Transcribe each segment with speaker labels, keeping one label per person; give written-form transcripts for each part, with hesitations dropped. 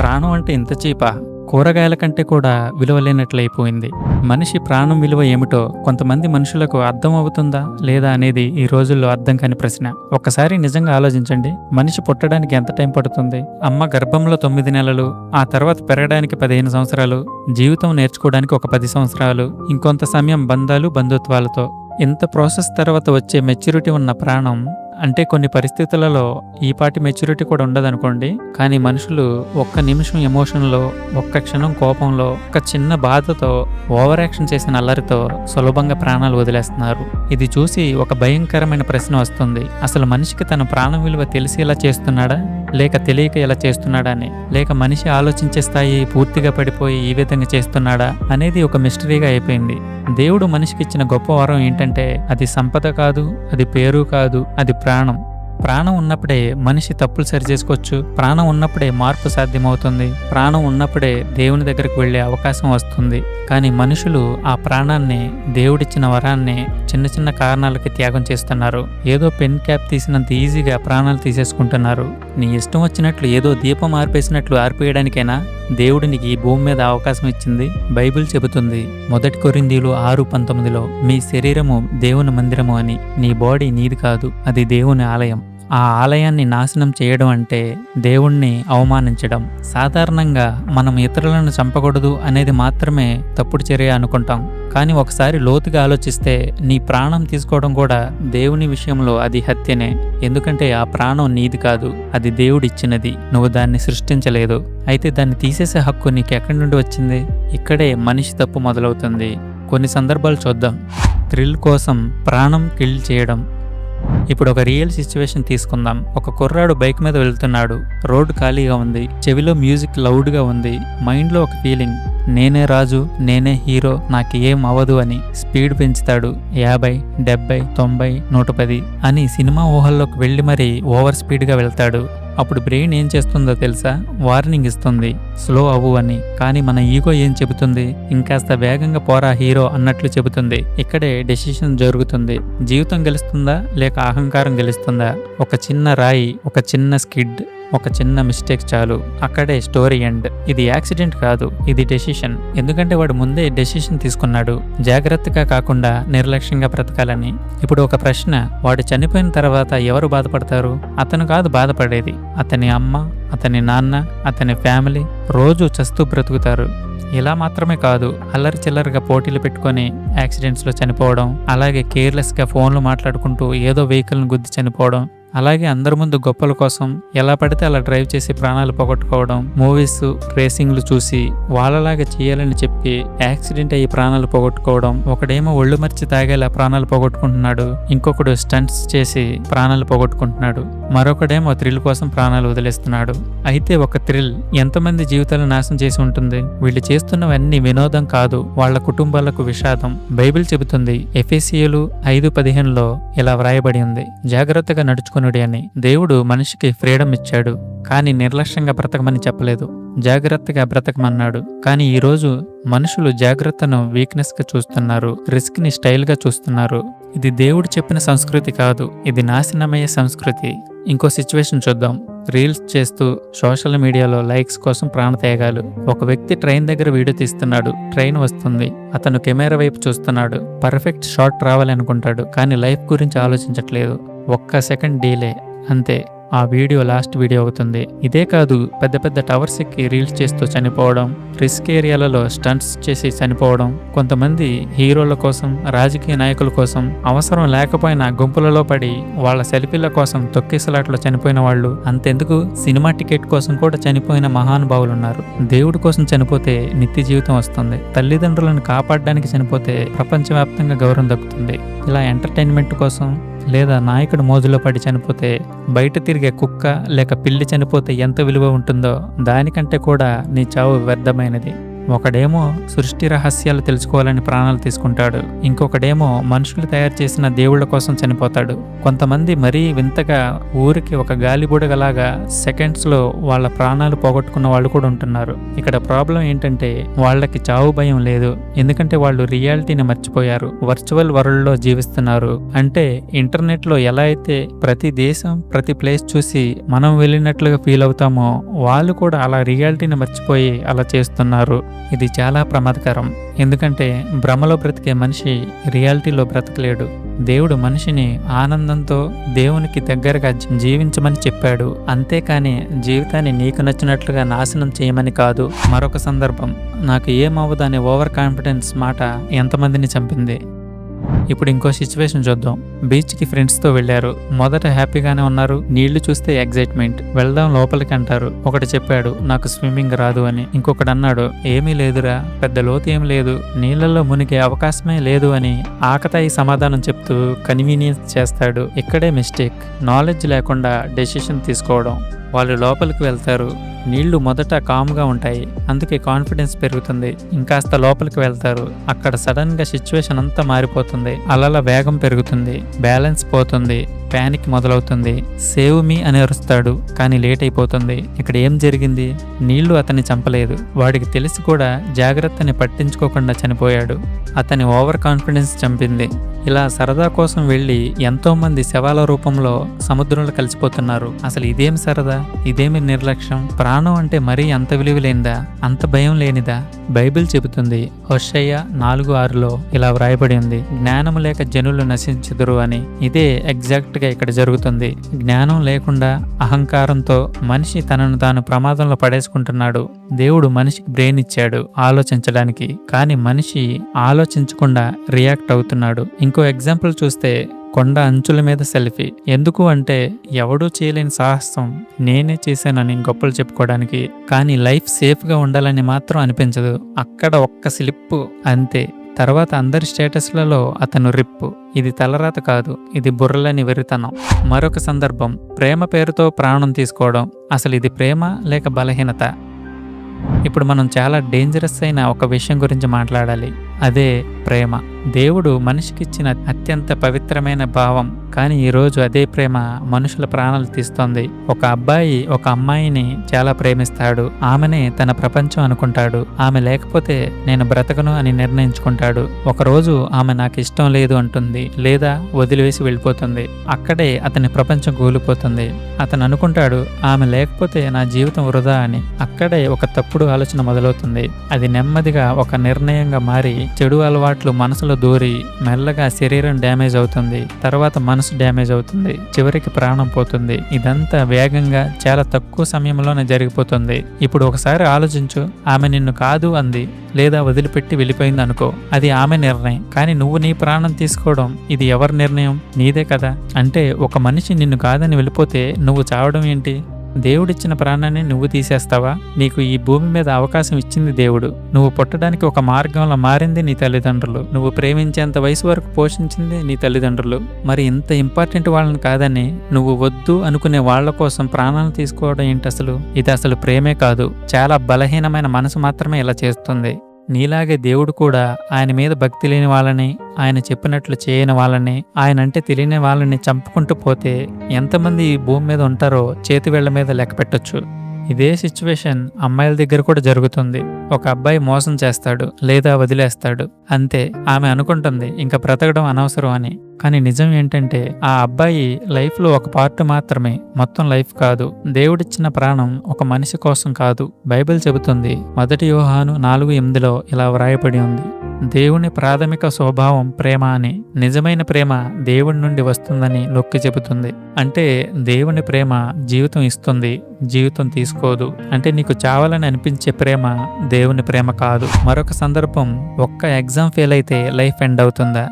Speaker 1: ప్రాణం అంటే ఇంత చీపా? కూరగాయల కంటే కూడా విలువలేనట్లయిపోయింది. మనిషి ప్రాణం విలువ ఏమిటో కొంతమంది మనుషులకు అర్థం అవుతుందా లేదా అనేది ఈ రోజుల్లో అర్థం కాని ప్రశ్న. ఒక్కసారి నిజంగా ఆలోచించండి. మనిషి పుట్టడానికి ఎంత టైం పడుతుంది? అమ్మ గర్భంలో 9 నెలలు, ఆ తర్వాత పెరగడానికి 15 సంవత్సరాలు, జీవితం నేర్చుకోవడానికి ఒక 10 సంవత్సరాలు, ఇంకొంత సమయం బంధాలు బంధుత్వాలతో. ఇంత ప్రాసెస్ తర్వాత వచ్చే మెచ్యూరిటీ ఉన్న ప్రాణం అంటే కొన్ని పరిస్థితులలో ఈ పాటి మెచ్యూరిటీ కూడా ఉండదనుకోండి. కానీ మనుషులు ఒక్క నిమిషం ఎమోషన్లో, ఒక్క క్షణం కోపంలో, ఒక చిన్న బాధతో, ఓవర్ యాక్షన్ చేసిన అల్లరితో సులభంగా ప్రాణాలు వదిలేస్తున్నారు. ఇది చూసి ఒక భయంకరమైన ప్రశ్న వస్తుంది. అసలు మనిషికి తన ప్రాణం విలువ తెలిసి ఇలా చేస్తున్నాడా, లేక తెలియక ఇలా చేస్తున్నాడా అని, లేక మనిషి ఆలోచించే స్థాయి పూర్తిగా పడిపోయి ఈ విధంగా చేస్తున్నాడా అనేది ఒక మిస్టరీగా అయిపోయింది. దేవుడు మనిషికి ఇచ్చిన గొప్ప వరం ఏంటంటే అది సంపద కాదు, అది పేరు కాదు, అది ప్రాణం. ప్రాణం ఉన్నప్పుడే మనిషి తప్పులు సరిచేసుకోవచ్చు. ప్రాణం ఉన్నప్పుడే మార్పు సాధ్యమవుతుంది. ప్రాణం ఉన్నప్పుడే దేవుని దగ్గరికి వెళ్ళే అవకాశం వస్తుంది. కానీ మనుషులు ఆ ప్రాణాన్ని, దేవుడిచ్చిన వరాన్ని చిన్న చిన్న కారణాలకి త్యాగం చేస్తున్నారు. ఏదో పెన్ క్యాప్ తీసినంత ఈజీగా ప్రాణాలు తీసేసుకుంటున్నారు. నీ ఇష్టం వచ్చినట్లు ఏదో దీపం ఆర్పేసినట్లు ఆర్పేయడానికైనా దేవుడు నీకు ఈ భూమి మీద అవకాశం ఇచ్చింది. బైబిల్ చెబుతుంది 1 కొరింథీయులు 6:19లో మీ శరీరము దేవుని మందిరము అని. నీ బాడీ నీది కాదు, అది దేవుని ఆలయం. ఆ ఆలయాన్ని నాశనం చేయడం అంటే దేవుణ్ణి అవమానించడం. సాధారణంగా మనం ఇతరులను చంపకూడదు అనేది మాత్రమే తప్పుడు చర్య అనుకుంటాం. కానీ ఒకసారి లోతుగా ఆలోచిస్తే నీ ప్రాణం తీసుకోవడం కూడా దేవుని విషయంలో అది హత్యనే. ఎందుకంటే ఆ ప్రాణం నీది కాదు, అది దేవుడిచ్చినది. నువ్వు దాన్ని సృష్టించలేదు. అయితే దాన్ని తీసేసే హక్కు నీకు ఎక్కడి నుండి వచ్చింది? ఇక్కడే మనిషి తప్పు మొదలవుతుంది. కొన్ని సందర్భాలు చూద్దాం. థ్రిల్ కోసం ప్రాణం కిల్ చేయడం. ఇప్పుడు ఒక రియల్ సిచ్యువేషన్ తీసుకుందాం. ఒక కుర్రాడు బైక్ మీద వెళ్తున్నాడు. రోడ్డు ఖాళీగా ఉంది. చెవిలో మ్యూజిక్ లౌడ్గా ఉంది. మైండ్లో ఒక ఫీలింగ్, నేనే రాజు, నేనే హీరో, నాకు ఏం అవ్వదు అని. స్పీడ్ పెంచుతాడు. 50, 70, 90, 110 అని సినిమా ఊహల్లోకి వెళ్ళి మరీ ఓవర్ స్పీడ్గా వెళ్తాడు. అప్పుడు బ్రెయిన్ ఏం చేస్తుందో తెలుసా? వార్నింగ్ ఇస్తుంది, స్లో అవ్వు అని. కానీ మన ఈగో ఏం చెబుతుంది? ఇంకాస్త వేగంగా పోరా హీరో అన్నట్లు చెబుతుంది. ఇక్కడే డెసిషన్ జరుగుతుంది. జీవితం గెలుస్తుందా లేక అహంకారం గెలుస్తుందా? ఒక చిన్న రాయి, ఒక చిన్న స్కిడ్, ఒక చిన్న మిస్టేక్ చాలు, అక్కడే స్టోరీ ఎండ్. ఇది యాక్సిడెంట్ కాదు, ఇది డెసిషన్. ఎందుకంటే వాడు ముందే డెసిషన్ తీసుకున్నాడు, జాగ్రత్తగా కాకుండా నిర్లక్ష్యంగా బ్రతకాలని. ఇప్పుడు ఒక ప్రశ్న, వాడు చనిపోయిన తర్వాత ఎవరు బాధపడతారు? అతను కాదు బాధపడేది, అతని అమ్మ, అతని నాన్న, అతని ఫ్యామిలీ రోజు చస్తూ బ్రతుకుతారు. ఇలా మాత్రమే కాదు, అల్లరి చిల్లరగా పోటీలు పెట్టుకొని యాక్సిడెంట్స్లో చనిపోవడం, అలాగే కేర్లెస్గా ఫోన్లు మాట్లాడుకుంటూ ఏదో వెహికల్ని గుద్ది చనిపోవడం, అలాగే అందరి ముందు గొప్పల కోసం ఎలా పడితే అలా డ్రైవ్ చేసి ప్రాణాలు పోగొట్టుకోవడం, మూవీస్ రేసింగ్లు చూసి వాళ్ళలాగా చేయాలని చెప్పి యాక్సిడెంట్ అయ్యి ప్రాణాలు పోగొట్టుకోవడం. ఒకడేమో ఒళ్ళు మర్చి తాగేలా ప్రాణాలు పోగొట్టుకుంటున్నాడు, ఇంకొకడు స్టంట్స్ చేసి ప్రాణాలు పోగొట్టుకుంటున్నాడు, మరొకడేమో థ్రిల్ కోసం ప్రాణాలు వదిలేస్తున్నాడు. అయితే ఒక థ్రిల్ ఎంతమంది జీవితాలు నాశనం చేసి ఉంటుంది? వీళ్ళు చేస్తున్నవన్నీ వినోదం కాదు, వాళ్ళ కుటుంబాలకు విషాదం. బైబిల్ చెబుతుంది ఎఫెసీయులు 5:15లో ఇలా వ్రాయబడి ఉంది, జాగ్రత్తగా నడుచుకుని అని. దేవుడు మనిషికి ఫ్రీడమ్ ఇచ్చాడు, కానీ నిర్లక్ష్యంగా బ్రతకమని చెప్పలేదు, జాగ్రత్తగా బ్రతకమన్నాడు. కానీ ఈరోజు మనుషులు జాగ్రత్తను వీక్నెస్ గా చూస్తున్నారు, రిస్క్ ని స్టైల్ గా చూస్తున్నారు. ఇది దేవుడు చెప్పిన సంస్కృతి కాదు, ఇది నాశనమయ్యే సంస్కృతి. ఇంకో సిచ్యువేషన్ చూద్దాం. రీల్స్ చేస్తూ సోషల్ మీడియాలో లైక్స్ కోసం ప్రాణత్యాగాలు. ఒక వ్యక్తి ట్రైన్ దగ్గర వీడియో తీస్తున్నాడు. ట్రైన్ వస్తుంది, అతను కెమెరా వైపు చూస్తున్నాడు. పర్ఫెక్ట్ షాట్ రావాలనుకుంటాడు, కానీ లైఫ్ గురించి ఆలోచించట్లేదు. ఒక్క సెకండ్ డీలే, అంతే ఆ వీడియో లాస్ట్ వీడియో అవుతుంది. ఇదే కాదు, పెద్ద పెద్ద టవర్స్ ఎక్కి రీల్స్ చేస్తూ చనిపోవడం, రిస్క్ ఏరియాలలో స్టంట్స్ చేసి చనిపోవడం, కొంతమంది హీరోల కోసం, రాజకీయ నాయకుల కోసం అవసరం లేకపోయినా గుంపులలో పడి వాళ్ళ సెల్ఫీల కోసం తొక్కిసలాట్లో చనిపోయిన వాళ్ళు, అంతెందుకు సినిమా టికెట్ కోసం కూడా చనిపోయిన మహానుభావులు ఉన్నారు. దేవుడి కోసం చనిపోతే నిత్య జీవితం వస్తుంది. తల్లిదండ్రులను కాపాడడానికి చనిపోతే ప్రపంచవ్యాప్తంగా గౌరవం దక్కుతుంది. ఇలా ఎంటర్టైన్మెంట్ కోసం లేదా నాయకుడు మోజులో పడి చనిపోతే, బయట తిరిగే కుక్క లేక పిల్లి చనిపోతే ఎంత విలువ ఉంటుందో దానికంటే కూడా నీ చావు వ్యర్థమైనది. ఒకడేమో సృష్టి రహస్యాలు తెలుసుకోవాలని ప్రాణాలు తీసుకుంటాడు, ఇంకొకడేమో మనుషులు తయారు చేసిన దేవుళ్ళ కోసం చనిపోతాడు. కొంతమంది మరీ వింతగా ఊరికి ఒక గాలిబుడగలాగా సెకండ్స్లో వాళ్ళ ప్రాణాలు పోగొట్టుకున్న వాళ్ళు కూడా ఉంటున్నారు. ఇక్కడ ప్రాబ్లం ఏంటంటే వాళ్ళకి చావు భయం లేదు, ఎందుకంటే వాళ్ళు రియాలిటీని మర్చిపోయారు, వర్చువల్ వరల్డ్లో జీవిస్తున్నారు. అంటే ఇంటర్నెట్లో ఎలా అయితే ప్రతి దేశం ప్రతి ప్లేస్ చూసి మనం వెళ్ళినట్లుగా ఫీల్ అవుతామో వాళ్ళు కూడా అలా రియాలిటీని మర్చిపోయి అలా చేస్తున్నారు. ఇది చాలా ప్రమాదకరం, ఎందుకంటే భ్రమలో బ్రతికే మనిషి రియాలిటీలో బ్రతకలేడు. దేవుడు మనిషిని ఆనందంతో దేవునికి దగ్గరగా జీవించమని చెప్పాడు, అంతేకాని జీవితాన్ని నీకు నచ్చినట్లుగా నాశనం చేయమని కాదు. మరొక సందర్భం, నాకు ఏమవ్వదు అనే ఓవర్ కాన్ఫిడెన్స్ మాట ఎంతమందిని చంపింది. ఇప్పుడు ఇంకో సిచ్యువేషన్ చూద్దాం. బీచ్కి ఫ్రెండ్స్తో వెళ్ళారు. మొదట హ్యాపీగానే ఉన్నారు, నీళ్లు చూస్తే ఎగ్జైట్మెంట్, వెళ్దాం లోపలికి అంటారు. ఒకటి చెప్పాడు నాకు స్విమ్మింగ్ రాదు అని, ఇంకొకటి అన్నాడు ఏమీ లేదురా, పెద్ద లోతు ఏం లేదు, నీళ్లలో మునిగే అవకాశమే లేదు అని ఆకతాయి సమాధానం చెప్తూ కన్వీనియన్స్ చేస్తాడు. ఇక్కడే మిస్టేక్, నాలెడ్జ్ లేకుండా డెసిషన్ తీసుకోవడం. వాళ్ళు లోపలికి వెళ్తారు, నీళ్లు మొదట కామ్గా ఉంటాయి, అందుకే కాన్ఫిడెన్స్ పెరుగుతుంది. ఇంకాస్త లోపలికి వెళ్తారు, అక్కడ సడన్ గా సిచ్యువేషన్ అంతా మారిపోతుంది. అలల వేగం పెరుగుతుంది, బ్యాలెన్స్ పోతుంది, ప్యానిక్ మొదలవుతుంది. సేవ్ మీ అని అరుస్తాడు, కానీ లేట్ అయిపోతుంది. ఇక్కడ ఏం జరిగింది? నీళ్లు అతన్ని చంపలేదు, వాడికి తెలిసి కూడా జాగ్రత్తని పట్టించుకోకుండా చనిపోయాడు. అతని ఓవర్ కాన్ఫిడెన్స్ చంపింది. ఇలా సరదా కోసం వెళ్ళి ఎంతో మంది శవాల రూపంలో సముద్రంలో కలిసిపోతున్నారు. అసలు ఇదేం సరదా, ఇదేమి నిర్లక్ష్యం? ప్రాణం అంటే మరీ అంత విలువ లేనిదా, అంత భయం లేనిదా? బైబిల్ చెబుతుంది, హోషేయ 4:6లో ఇలా వ్రాయబడి ఉంది, జ్ఞానం లేక జనులు నశించుదురు అని. ఇదే ఎగ్జాక్ట్ గా ఇక్కడ జరుగుతుంది. జ్ఞానం లేకుండా అహంకారంతో మనిషి తనను తాను ప్రమాదంలో పడేసుకుంటున్నాడు. దేవుడు మనిషికి బ్రెయిన్ ఇచ్చాడు ఆలోచించడానికి, కానీ మనిషి ఆలోచించకుండా రియాక్ట్ అవుతున్నాడు. ఇంకో ఎగ్జాంపుల్ చూస్తే, కొండ అంచుల మీద సెల్ఫీ. ఎందుకు అంటే ఎవడూ చేయలేని సాహసం నేనే చేశానని గొప్పలు చెప్పుకోవడానికి. కానీ లైఫ్ సేఫ్గా ఉండాలని మాత్రం అనిపించదు. అక్కడ ఒక్క స్లిప్ అంతే, తర్వాత అందరి స్టేటస్లలో అతను రిప్పు. ఇది తలరాత కాదు, ఇది బుర్రలేని వెరితనం. మరొక సందర్భం, ప్రేమ పేరుతో ప్రాణం తీసుకోవడం. అసలు ఇది ప్రేమ లేక బలహీనత? ఇప్పుడు మనం చాలా డేంజరస్ అయిన ఒక విషయం గురించి మాట్లాడాలి, అదే ప్రేమ. దేవుడు మనిషికిచ్చిన అత్యంత పవిత్రమైన భావం, కానీ ఈరోజు అదే ప్రేమ మనుషుల ప్రాణాలు తీస్తోంది. ఒక అబ్బాయి ఒక అమ్మాయిని చాలా ప్రేమిస్తాడు, ఆమెనే తన ప్రపంచం అనుకుంటాడు. ఆమె లేకపోతే నేను బ్రతకను అని నిర్ణయించుకుంటాడు. ఒకరోజు ఆమె నాకు ఇష్టం లేదు అంటుంది, లేదా వదిలివేసి వెళ్ళిపోతుంది. అక్కడే అతని ప్రపంచం కూలిపోతుంది. అతను అనుకుంటాడు ఆమె లేకపోతే నా జీవితం వృధా అని. అక్కడే ఒక తప్పుడు ఆలోచన మొదలవుతుంది. అది నెమ్మదిగా ఒక నిర్ణయంగా మారి చెడు అలవాట్లు మనసులో దూరి మెల్లగా శరీరం డ్యామేజ్ అవుతుంది, తర్వాత మనసు డ్యామేజ్ అవుతుంది, చివరికి ప్రాణం పోతుంది. ఇదంతా వేగంగా చాలా తక్కువ సమయంలోనే జరిగిపోతుంది. ఇప్పుడు ఒకసారి ఆలోచించు, ఆమె నిన్ను కాదు అంది లేదా వదిలిపెట్టి వెళ్ళిపోయింది అనుకో, అది ఆమె నిర్ణయం. కానీ నువ్వు నీ ప్రాణం తీసుకోవడం, ఇది ఎవరి నిర్ణయం? నీదే కదా. అంటే ఒక మనిషి నిన్ను కాదని వెళ్ళిపోతే నువ్వు చావడం ఏంటి? దేవుడిచ్చిన ప్రాణాన్ని నువ్వు తీసేస్తావా? నీకు ఈ భూమి మీద అవకాశం ఇచ్చింది దేవుడు. నువ్వు పుట్టడానికి ఒక మార్గంలో మారింది నీ తల్లిదండ్రులు. నువ్వు ప్రేమించేంత వయసు వరకు పోషించింది నీ తల్లిదండ్రులు. మరి ఇంత ఇంపార్టెంట్ వాళ్ళని కాదని నువ్వు వద్దు అనుకునే వాళ్ళ కోసం ప్రాణాలు తీసుకోవడం ఏంటి అసలు? ఇది అసలు ప్రేమే కాదు, చాలా బలహీనమైన మనసు మాత్రమే ఇలా చేస్తుంది. నీలాగే దేవుడు కూడా ఆయన మీద భక్తి లేని వాళ్ళని, ఆయన చెప్పినట్లు చేయని వాళ్ళని, ఆయన అంటే తెలియని వాళ్ళని చంపుకుంటూ పోతే ఎంతమంది ఈ భూమి మీద ఉంటారో చేతివేళ్ల మీద లెక్క పెట్టొచ్చు. ఇదే సిచ్యువేషన్ అమ్మాయిల దగ్గర కూడా జరుగుతుంది. ఒక అబ్బాయి మోసం చేస్తాడు లేదా వదిలేస్తాడు, అంతే. ఆమె అనుకుంటుంది ఇంకా బ్రతకడం అనవసరం అని. కానీ నిజం ఏంటంటే ఆ అబ్బాయి లైఫ్లో ఒక పార్ట్ మాత్రమే, మొత్తం లైఫ్ కాదు. దేవుడిచ్చిన ప్రాణం ఒక మనిషి కోసం కాదు. బైబిల్ చెబుతుంది, 1 యోహాను 4:8లో ఇలా వ్రాయబడి ఉంది, దేవుని ప్రాథమిక స్వభావం ప్రేమ అని. నిజమైన ప్రేమ దేవుడి నుండి వస్తుందని నొక్కి చెబుతుంది. అంటే దేవుని ప్రేమ జీవితం ఇస్తుంది, జీవితం తీసుకోదు. అంటే నీకు చావాలని అనిపించే ప్రేమ దేవుని ప్రేమ కాదు. మరొక సందర్భం, ఒక్క ఎగ్జామ్ ఫెయిల్ అయితే లైఫ్ ఎండ్ అవుతుందా?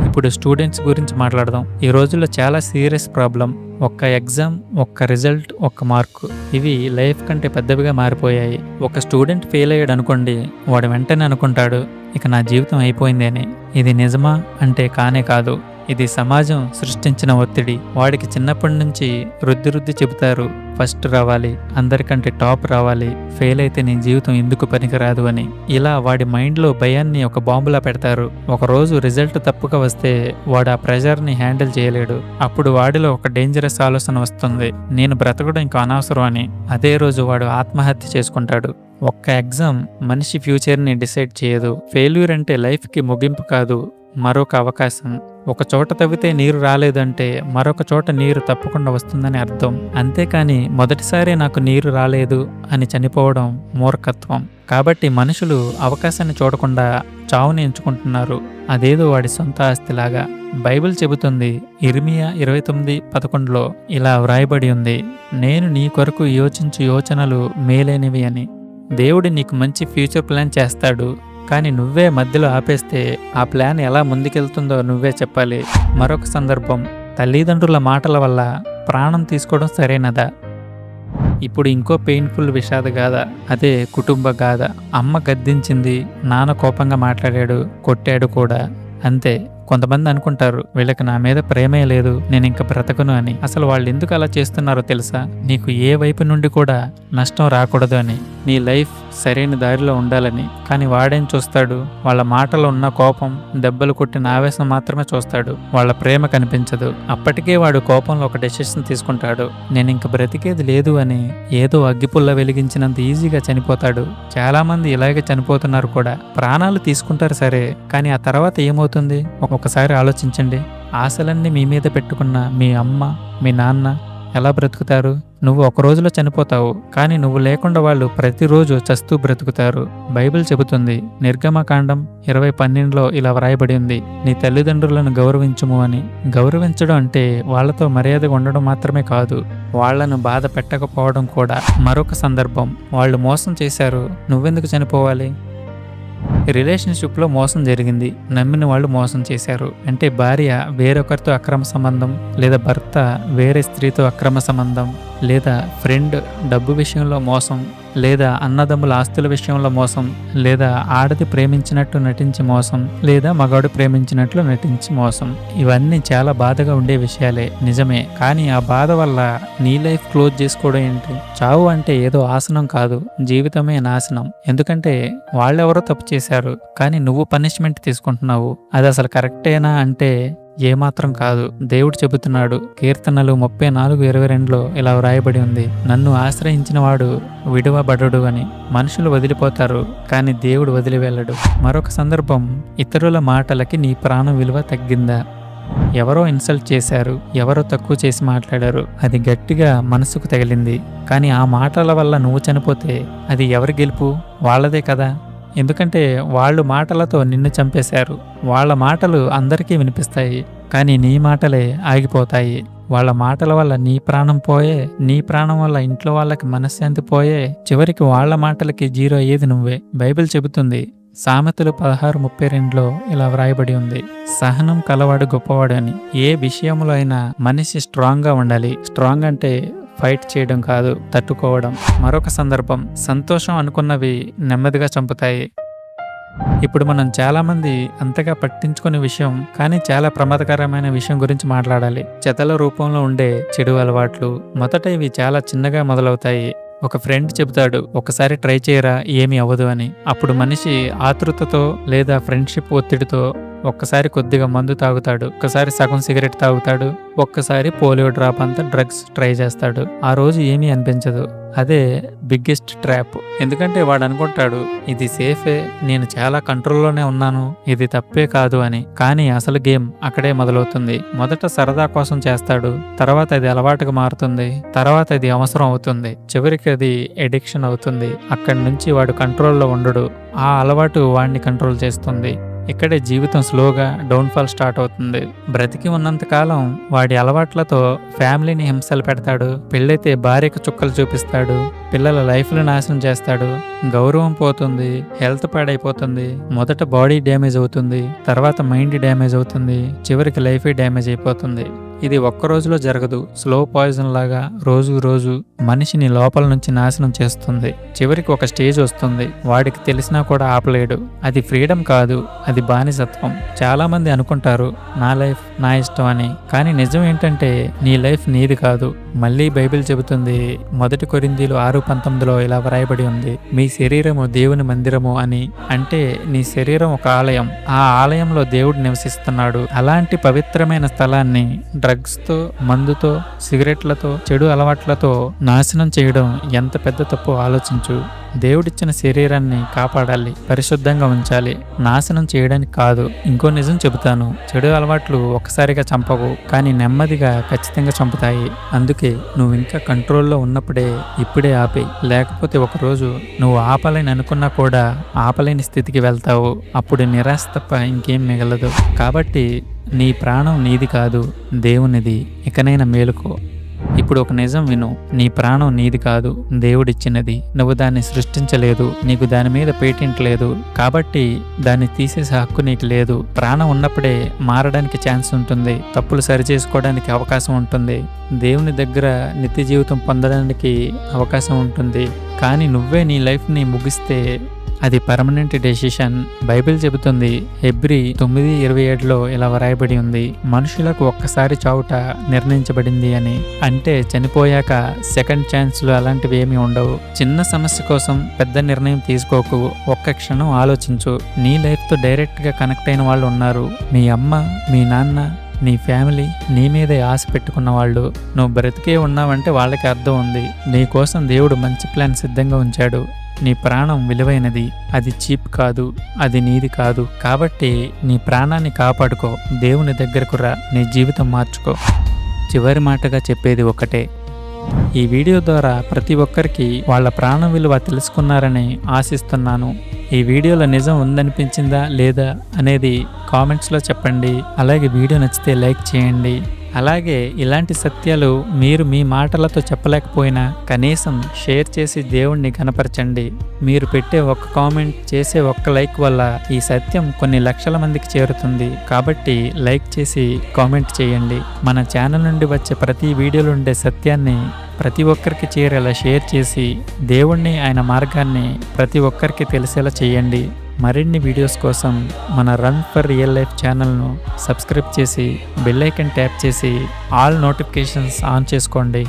Speaker 1: ఇప్పుడు స్టూడెంట్స్ గురించి మాట్లాడదాం. ఈ రోజుల్లో చాలా సీరియస్ ప్రాబ్లం. ఒక్క ఎగ్జామ్, ఒక్క రిజల్ట్, ఒక్క మార్కు, ఇవి లైఫ్ కంటే పెద్దవిగా మారిపోయాయి. ఒక స్టూడెంట్ ఫెయిల్ అయ్యాడు అనుకోండి, వాడు వెంటనే అనుకుంటాడు ఇక నా జీవితం అయిపోయింది అని. ఇది నిజమా అంటే కానే కాదు. ఇది సమాజం సృష్టించిన ఒత్తిడి. వాడికి చిన్నప్పటి నుంచి రుద్ది రుద్ది చెబుతారు, ఫస్ట్ రావాలి, అందరికంటే టాప్ రావాలి, ఫెయిల్ అయితే నీ జీవితం ఎందుకు పనికిరాదు అని. ఇలా వాడి మైండ్లో భయాన్ని ఒక బాంబులా పెడతారు. ఒకరోజు రిజల్ట్ తప్పుగా వస్తే వాడు ఆ ప్రెషర్ని హ్యాండిల్ చేయలేడు. అప్పుడు వాడిలో ఒక డేంజరస్ ఆలోచన వస్తుంది, నేను బ్రతకడం ఇంకా అనవసరం అని. అదే రోజు వాడు ఆత్మహత్య చేసుకుంటాడు. ఒక్క ఎగ్జామ్ మనిషి ఫ్యూచర్ని డిసైడ్ చేయదు. ఫెయిల్యూర్ అంటే లైఫ్కి ముగింపు కాదు, మరొక అవకాశం. ఒక చోట తవ్వితే నీరు రాలేదంటే మరొక చోట నీరు తప్పకుండా వస్తుందని అర్థం. అంతేకాని మొదటిసారి నాకు నీరు రాలేదు అని చనిపోవడం మూర్ఖత్వం. కాబట్టి మనుషులు అవకాశాన్ని చూడకుండా చావుని ఎంచుకుంటున్నారు, అదేదో వాడి సొంత ఆస్తిలాగా. బైబిల్ చెబుతుంది, ఇర్మియా 29:11లో ఇలా వ్రాయబడి ఉంది, నేను నీ కొరకు యోచించు యోచనలు మేలైనవి అని. దేవుడు నీకు మంచి ఫ్యూచర్ ప్లాన్ చేస్తాడు, కానీ నువ్వే మధ్యలో ఆపేస్తే ఆ ప్లాన్ ఎలా ముందుకెళ్తుందో నువ్వే చెప్పాలి. మరొక సందర్భం, తల్లిదండ్రుల మాటల వల్ల ప్రాణం తీసుకోవడం సరైనదా? ఇప్పుడు ఇంకో పెయిన్ఫుల్ విషాద గాథ, అదే కుటుంబ గాథ. అమ్మ గద్దించింది, నాన్న కోపంగా మాట్లాడాడు, కొట్టాడు కూడా. అంతే. కొంతమంది అనుకుంటారు, వీళ్ళకి నా మీద ప్రేమే లేదు, నేను ఇంక బ్రతకను అని. అసలు వాళ్ళు ఎందుకు అలా చేస్తున్నారో తెలుసా? నీకు ఏ వైపు నుండి కూడా నష్టం రాకూడదు అని, నీ లైఫ్ సరైన దారిలో ఉండాలని. కానీ వాడేం చూస్తాడు? వాళ్ళ మాటలో ఉన్న కోపం, దెబ్బలు కొట్టిన ఆవేశం మాత్రమే చూస్తాడు, వాళ్ళ ప్రేమ కనిపించదు. అప్పటికే వాడు కోపంలో ఒక డెసిషన్ తీసుకుంటాడు, నేను ఇంక బ్రతికేది లేదు అని. ఏదో అగ్గిపుల్ల వెలిగించినంత ఈజీగా చనిపోతాడు. చాలా మంది ఇలాగే చనిపోతున్నారు కూడా. ప్రాణాలు తీసుకుంటారు సరే, కానీ ఆ తర్వాత ఏమవుతుంది ఒకసారి ఆలోచించండి. ఆశలన్నీ మీ మీద పెట్టుకున్న మీ అమ్మ, మీ నాన్న ఎలా బ్రతుకుతారు? నువ్వు ఒక రోజులో చనిపోతావు, కానీ నువ్వు లేకుండా వాళ్ళు ప్రతిరోజు చస్తూ బ్రతుకుతారు. బైబిల్ చెబుతుంది, నిర్గమకాండం 20:12లో ఇలా వ్రాయబడి ఉంది, నీ తల్లిదండ్రులను గౌరవించుము అని. గౌరవించడం అంటే వాళ్ళతో మర్యాదగా ఉండడం మాత్రమే కాదు, వాళ్లను బాధ పెట్టకపోవడం కూడా. మరొక సందర్భం, వాళ్ళు మోసం చేశారు, నువ్వెందుకు చనిపోవాలి? రిలేషన్షిప్లో మోసం జరిగింది, నమ్మిన వాళ్ళు మోసం చేశారు అంటే భార్య వేరొకరితో అక్రమ సంబంధం, లేదా భర్త వేరే స్త్రీతో అక్రమ సంబంధం, లేదా ఫ్రెండ్ డబ్బు విషయంలో మోసం, లేదా అన్నదమ్ముల ఆస్తుల విషయంలో మోసం, లేదా ఆడది ప్రేమించినట్టు నటించి మోసం, లేదా మగాడు ప్రేమించినట్లు నటించి మోసం. ఇవన్నీ చాలా బాధగా ఉండే విషయాలే, నిజమే. కానీ ఆ బాధ వల్ల నీ లైఫ్ క్లోజ్ చేసుకోవడం ఏంటి? చావు అంటే ఏదో ఆసనం కాదు, జీవితమే నాశనం. ఎందుకంటే వాళ్ళెవరో తప్పు చేశారు, కానీ నువ్వు పనిష్మెంట్ తీసుకుంటున్నావు. అది అసలు కరెక్టేనా అంటే ఏమాత్రం కాదు. దేవుడు చెబుతున్నాడు, కీర్తనలు 34:22లో ఇలా వ్రాయబడి ఉంది, నన్ను ఆశ్రయించిన వాడు విడువబడడు అని. మనుషులు వదిలిపోతారు, కానీ దేవుడు వదిలి వెళ్ళడు. మరొక సందర్భం, ఇతరుల మాటలకి నీ ప్రాణం విలువ తగ్గిందా? ఎవరో ఇన్సల్ట్ చేశారు, ఎవరో తక్కువ చేసి మాట్లాడారు, అది గట్టిగా మనసుకు తగిలింది. కానీ ఆ మాటల వల్ల నువ్వు చనిపోతే అది ఎవరి గెలుపు? వాళ్ళదే కదా. ఎందుకంటే వాళ్ళు మాటలతో నిన్ను చంపేశారు. వాళ్ళ మాటలు అందరికీ వినిపిస్తాయి, కానీ నీ మాటలే ఆగిపోతాయి. వాళ్ళ మాటల వల్ల నీ ప్రాణం పోయే, నీ ప్రాణం వల్ల ఇంట్లో వాళ్ళకి మనశ్శాంతి పోయే, చివరికి వాళ్ళ మాటలకి జీరో అయ్యేది నువ్వే. బైబిల్ చెబుతుంది, సామెతలు 16:32లో ఇలా వ్రాయబడి ఉంది, సహనం కలవాడు గొప్పవాడు అని. ఏ విషయంలో అయినా మనిషి స్ట్రాంగ్గా ఉండాలి. స్ట్రాంగ్ అంటే ఫైట్ చేయడం కాదు, తట్టుకోవడం. మరొక సందర్భం, సంతోషం అనుకున్నవి నెమ్మదిగా చంపుతాయి. ఇప్పుడు మనం చాలామంది అంతగా పట్టించుకునే విషయం, కానీ చాలా ప్రమాదకరమైన విషయం గురించి మాట్లాడాలి. చెత్తల రూపంలో ఉండే చెడు అలవాట్లు. మొదట ఇవి చాలా చిన్నగా మొదలవుతాయి. ఒక ఫ్రెండ్ చెబుతాడు, ఒకసారి ట్రై చేయరా, ఏమీ అవ్వదు అని. అప్పుడు మనిషి ఆతృతతో లేదా ఫ్రెండ్షిప్ ఒత్తిడితో ఒక్కసారి కొద్దిగా మందు తాగుతాడు, ఒక్కసారి సగం సిగరెట్ తాగుతాడు, ఒక్కసారి పోలియో డ్రాప్ అంతా డ్రగ్స్ ట్రై చేస్తాడు. ఆ రోజు ఏమీ అనిపించదు. అదే బిగ్గెస్ట్ ట్రాప్. ఎందుకంటే వాడు అనుకుంటాడు, ఇది సేఫే, నేను చాలా కంట్రోల్లోనే ఉన్నాను, ఇది తప్పే కాదు అని. కానీ అసలు గేమ్ అక్కడే మొదలవుతుంది. మొదట సరదా కోసం చేస్తాడు, తర్వాత అది అలవాటుగా మారుతుంది, తర్వాత అది అవసరం అవుతుంది, చివరికి అది ఎడిక్షన్ అవుతుంది. అక్కడి నుంచి వాడు కంట్రోల్లో ఉండడు, ఆ అలవాటు వాడిని కంట్రోల్ చేస్తుంది. ఇక్కడే జీవితం స్లోగా డౌన్ఫాల్ స్టార్ట్ అవుతుంది. బ్రతికి ఉన్నంతకాలం వాడి అలవాట్లతో ఫ్యామిలీని హింసలు పెడతాడు, పెళ్ళైతే భార్యకు చుక్కలు చూపిస్తాడు, పిల్లల లైఫ్లు నాశనం చేస్తాడు, గౌరవం పోతుంది, హెల్త్ పాడైపోతుంది, మొదట బాడీ డ్యామేజ్ అవుతుంది, తర్వాత మైండ్ డ్యామేజ్ అవుతుంది, చివరికి లైఫే డ్యామేజ్ అయిపోతుంది. ఇది ఒక్క రోజులో జరగదు. స్లో పాయిజన్ లాగా రోజు రోజు మనిషిని లోపల నుంచి నాశనం చేస్తుంది. చివరికి ఒక స్టేజ్ వస్తుంది, వాడికి తెలిసినా కూడా ఆపలేడు. అది ఫ్రీడమ్ కాదు, అది బానిసత్వం. చాలా మంది అనుకుంటారు నా లైఫ్ నా ఇష్టం అని, కానీ నిజం ఏంటంటే నీ లైఫ్ నీది కాదు. మళ్ళీ బైబిల్ చెబుతుంది, 1 కొరింథీలు 6:19లో ఇలా వ్రాయబడి ఉంది, మీ శరీరము దేవుని మందిరము అని. అంటే నీ శరీరం ఒక ఆలయం, ఆ ఆలయంలో దేవుడు నివసిస్తున్నాడు. అలాంటి పవిత్రమైన స్థలాన్ని డ్రగ్స్తో, మందుతో, సిగరెట్లతో, చెడు అలవాట్లతో నాశనం చేయడం ఎంత పెద్ద తప్పు ఆలోచించు. దేవుడిచ్చిన శరీరాన్ని కాపాడాలి, పరిశుద్ధంగా ఉంచాలి, నాశనం చేయడానికి కాదు. ఇంకో నిజం చెబుతాను, చెడు అలవాట్లు ఒక్కసారిగా చంపవు, కానీ నెమ్మదిగా ఖచ్చితంగా చంపుతాయి. అందుకే నువ్వు ఇంకా కంట్రోల్లో ఉన్నప్పుడే ఇప్పుడే ఆపే, లేకపోతే ఒకరోజు నువ్వు ఆపాలని అనుకున్నా కూడా ఆపలేని స్థితికి వెళ్తావు. అప్పుడు నిరాశ తప్ప ఇంకేం మిగలదు. కాబట్టి నీ ప్రాణం నీది కాదు, దేవునిది. ఇకనైనా మేలుకో. ఇప్పుడు ఒక నిజం విను, నీ ప్రాణం నీది కాదు, దేవుడిచ్చినది. నువ్వు దాన్ని సృష్టించలేదు, నీకు దాని మీద పేటెంట్ లేదు, కాబట్టి దాన్ని తీసేసే హక్కు నీకు లేదు. ప్రాణం ఉన్నప్పుడే మారడానికి ఛాన్స్ ఉంటుంది, తప్పులు సరిచేసుకోవడానికి అవకాశం ఉంటుంది, దేవుని దగ్గర నిత్య జీవితం పొందడానికి అవకాశం ఉంటుంది. కానీ నువ్వే నీ లైఫ్ని ముగిస్తే అది పర్మనెంట్ డెసిషన్. బైబిల్ చెబుతుంది, హెబ్రీ 9:27లో ఇలా వ్రాయబడి ఉంది, మనుషులకు ఒక్కసారి చావుట నిర్ణయించబడింది అని. అంటే చనిపోయాక సెకండ్ ఛాన్స్లు అలాంటివి ఏమీ ఉండవు. చిన్న సమస్య కోసం పెద్ద నిర్ణయం తీసుకోకు, ఒక్క క్షణం ఆలోచించు. నీ లైఫ్తో డైరెక్ట్గా కనెక్ట్ అయిన వాళ్ళు ఉన్నారు, మీ అమ్మ, మీ నాన్న, నీ ఫ్యామిలీ, నీ మీదే ఆశ పెట్టుకున్న వాళ్ళు. నువ్వు బ్రతికే ఉన్నావంటే వాళ్ళకి అర్థం ఉంది, నీ కోసం దేవుడు మంచి ప్లాన్ సిద్ధంగా ఉంచాడు. నీ ప్రాణం విలువైనది, అది చీప్ కాదు, అది నీది కాదు. కాబట్టి నీ ప్రాణాన్ని కాపాడుకో, దేవుని దగ్గరకు రా, నీ జీవితం మార్చుకో. చివరి మాటగా చెప్పేది ఒకటే, ఈ వీడియో ద్వారా ప్రతి ఒక్కరికి వాళ్ళ ప్రాణం విలువ తెలుసుకున్నారని ఆశిస్తున్నాను. ఈ వీడియోలో నిజం ఉందనిపించిందా లేదా అనేది కామెంట్స్లో చెప్పండి. అలాగే వీడియో నచ్చితే లైక్ చేయండి. అలాగే ఇలాంటి సత్యాలు మీరు మీ మాటలతో చెప్పలేకపోయినా కనీసం షేర్ చేసి దేవుణ్ణి కనపరచండి. మీరు పెట్టే ఒక్క కామెంట్, చేసే ఒక్క లైక్ వల్ల ఈ సత్యం కొన్ని లక్షల మందికి చేరుతుంది. కాబట్టి లైక్ చేసి కామెంట్ చేయండి. మన ఛానల్ నుండి వచ్చే ప్రతి వీడియోలో ఉండే సత్యాన్ని ప్రతి ఒక్కరికి చేరేలా షేర్ చేసి దేవుణ్ణి, ఆయన మార్గాన్ని ప్రతి ఒక్కరికి తెలిసేలా చేయండి. మరిన్ని వీడియోస్ కోసం మన రన్ ఫర్ రియల్ లైఫ్ ఛానల్ను సబ్స్క్రైబ్ చేసి బెల్ ఐకాన్ ట్యాప్ చేసి ఆల్ నోటిఫికేషన్స్ ఆన్ చేసుకోండి.